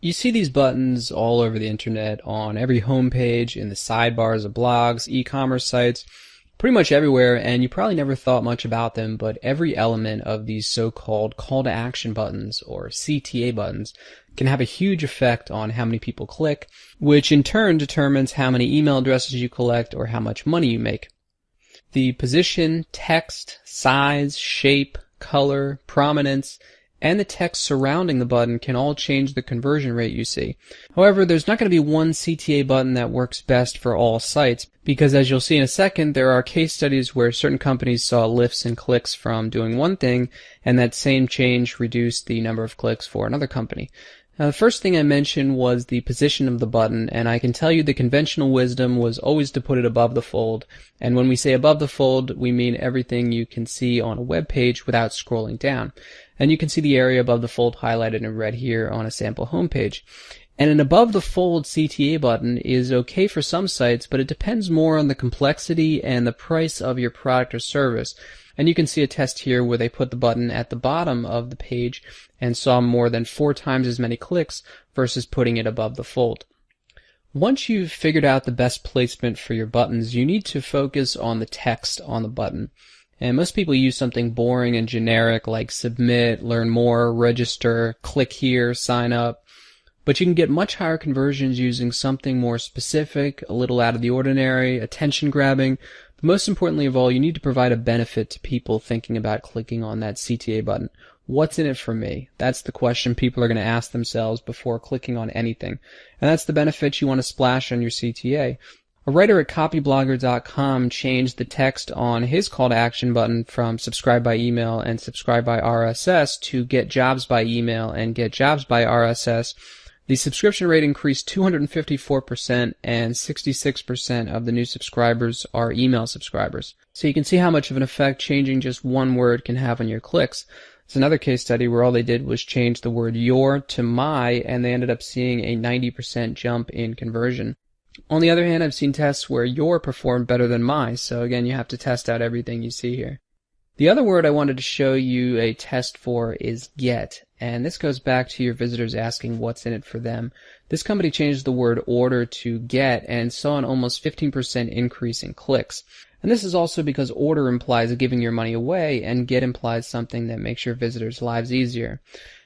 You see these buttons all over the internet, on every homepage, in the sidebars of blogs, e-commerce sites, pretty much everywhere, and you probably never thought much about them, but every element of these so-called call to action buttons, or CTA buttons, can have a huge effect on how many people click, which in turn determines how many email addresses you collect or how much money you make. The position, text, size, shape, color, prominence, and the text surrounding the button can all change the conversion rate you see. However, there's not going to be one CTA button that works best for all sites, because as you'll see in a second, there are case studies where certain companies saw lifts in clicks from doing one thing, and that same change reduced the number of clicks for another company. Now, the first thing I mentioned was the position of the button, and I can tell you the conventional wisdom was always to put it above the fold. And when we say above the fold, we mean everything you can see on a web page without scrolling down. And you can see the area above the fold highlighted in red here on a sample homepage. And an above the fold CTA button is okay for some sites, but it depends more on the complexity and the price of your product or service. And you can see a test here where they put the button at the bottom of the page and saw more than 4 times as many clicks versus putting it above the fold. Once you've figured out the best placement for your buttons, you need to focus on the text on the button. And most people use something boring and generic like submit, learn more, register, click here, sign up. But you can get much higher conversions using something more specific, a little out of the ordinary, attention grabbing. But most importantly of all, you need to provide a benefit to people thinking about clicking on that CTA button. What's in it for me? That's the question people are going to ask themselves before clicking on anything. And that's the benefit you want to splash on your CTA. A writer at copyblogger.com changed the text on his call to action button from subscribe by email and subscribe by RSS to get jobs by email and get jobs by RSS. The subscription rate increased 254%, and 66% of the new subscribers are email subscribers. So you can see how much of an effect changing just one word can have on your clicks. There's another case study where all they did was change the word your to my, and they ended up seeing a 90% jump in conversion. On the other hand, I've seen tests where your performed better than my, so again, you have to test out everything you see here. The other word I wanted to show you a test for is get, and this goes back to your visitors asking what's in it for them. This company changed the word order to get and saw an almost 15% increase in clicks. And this is also because order implies giving your money away, and get implies something that makes your visitors' lives easier.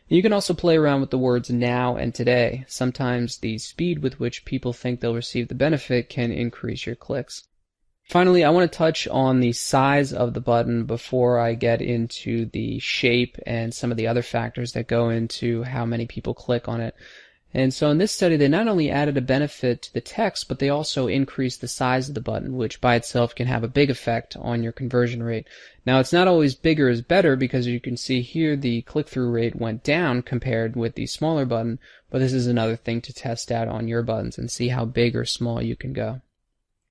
You can also play around with the words now and today. Sometimes the speed with which people think they'll receive the benefit can increase your clicks. Finally, I want to touch on the size of the button before I get into the shape and some of the other factors that go into how many people click on it. And so in this study, they not only added a benefit to the text, but they also increased the size of the button, which by itself can have a big effect on your conversion rate. Now, it's not always bigger is better, because you can see here the click-through rate went down compared with the smaller button, but this is another thing to test out on your buttons and see how big or small you can go.